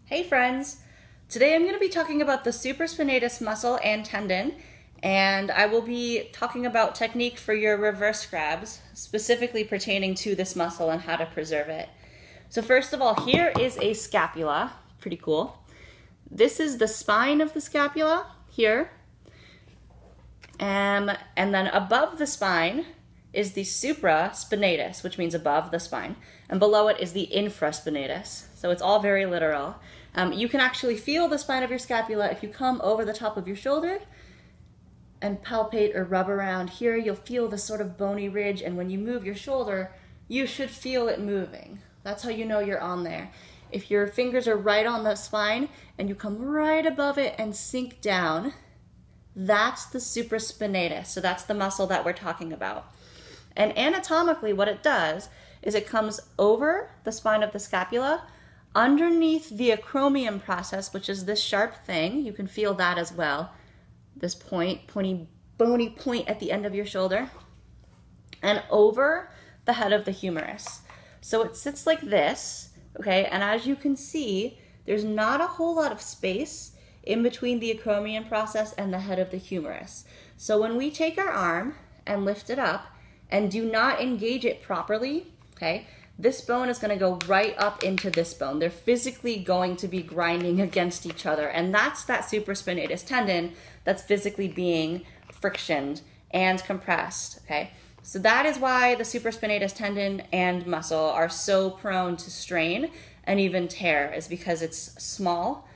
Hey friends! Today I'm going to be talking about the supraspinatus muscle and tendon, and I will be talking about technique for your reverse grabs, specifically pertaining to this muscle and how to preserve it. So first of all, here is a scapula, pretty cool. This is the spine of the scapula, here. And then above the spine is the supraspinatus, which means above the spine, and below it is the infraspinatus. So it's all very literal. You can actually feel the spine of your scapula if you come over the top of your shoulder and palpate or rub around here. You'll feel this sort of bony ridge, and when you move your shoulder, you should feel it moving. That's how you know you're on there. If your fingers are right on the spine and you come right above it and sink down, that's the supraspinatus. So that's the muscle that we're talking about. And anatomically, what it does is it comes over the spine of the scapula, underneath the acromion process, which is this sharp thing. You can feel that as well. This pointy, bony point at the end of your shoulder, and over the head of the humerus. So it sits like this, okay? And as you can see, there's not a whole lot of space in between the acromion process and the head of the humerus. So when we take our arm and lift it up and do not engage it properly, okay, this bone is going to go right up into this bone. They're physically going to be grinding against each other, and that's that supraspinatus tendon that's physically being frictioned and compressed, okay? So that is why the supraspinatus tendon and muscle are so prone to strain and even tear, is because it's small.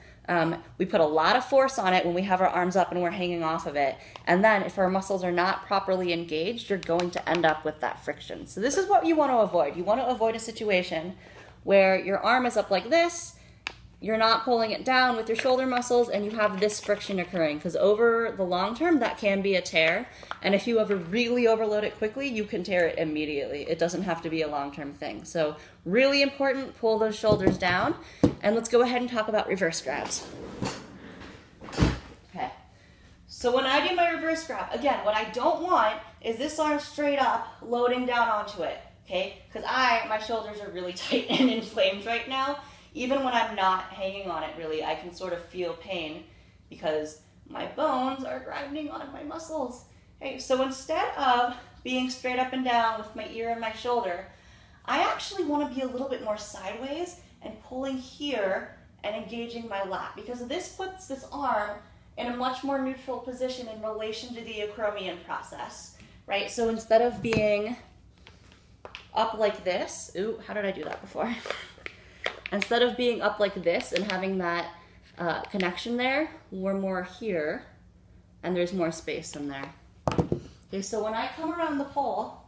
We put a lot of force on it when we have our arms up and we're hanging off of it. And then if our muscles are not properly engaged, you're going to end up with that friction. So this is what you want to avoid. You want to avoid a situation where your arm is up like this, you're not pulling it down with your shoulder muscles, and you have this friction occurring, because over the long term, that can be a tear. And if you ever really overload it quickly, you can tear it immediately. It doesn't have to be a long-term thing. So really important, pull those shoulders down. And let's go ahead and talk about reverse grabs. Okay, so when I do my reverse grab, again, what I don't want is this arm straight up loading down onto it, okay? Because my shoulders are really tight and inflamed right now. Even when I'm not hanging on it really, I can sort of feel pain because my bones are grinding on my muscles. Okay, so instead of being straight up and down with my ear and my shoulder, I actually want to be a little bit more sideways and pulling here and engaging my lat, because this puts this arm in a much more neutral position in relation to the acromion process, right? So instead of being up like this, ooh, how did I do that before? Instead of being up like this and having that connection there, we're more here, and there's more space in there. Okay, so when I come around the pole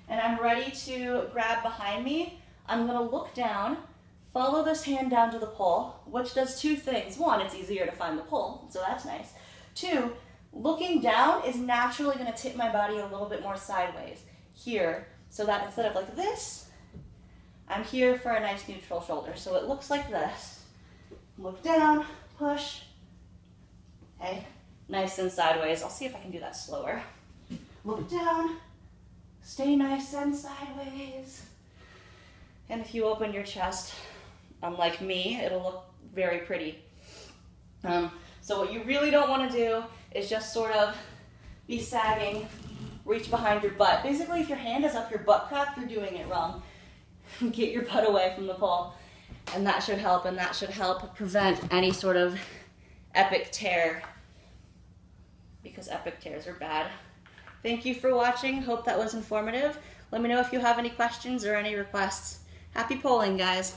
and I'm ready to grab behind me, I'm gonna look down, follow this hand down to the pole, which does two things. One, it's easier to find the pole, so that's nice. Two, looking down is naturally gonna tip my body a little bit more sideways here, so that instead of like this, I'm here for a nice neutral shoulder. So it looks like this. Look down, push, okay, nice and sideways. I'll see if I can do that slower. Look down, stay nice and sideways. And if you open your chest, unlike me, it'll look very pretty. So what you really don't want to do is just sort of be sagging, reach behind your butt. Basically, if your hand is up your butt crack, you're doing it wrong. Get your butt away from the pole, and that should help, and that should help prevent any sort of epic tear, because epic tears are bad. Thank you for watching. Hope that was informative. Let me know if you have any questions or any requests. Happy poling, guys.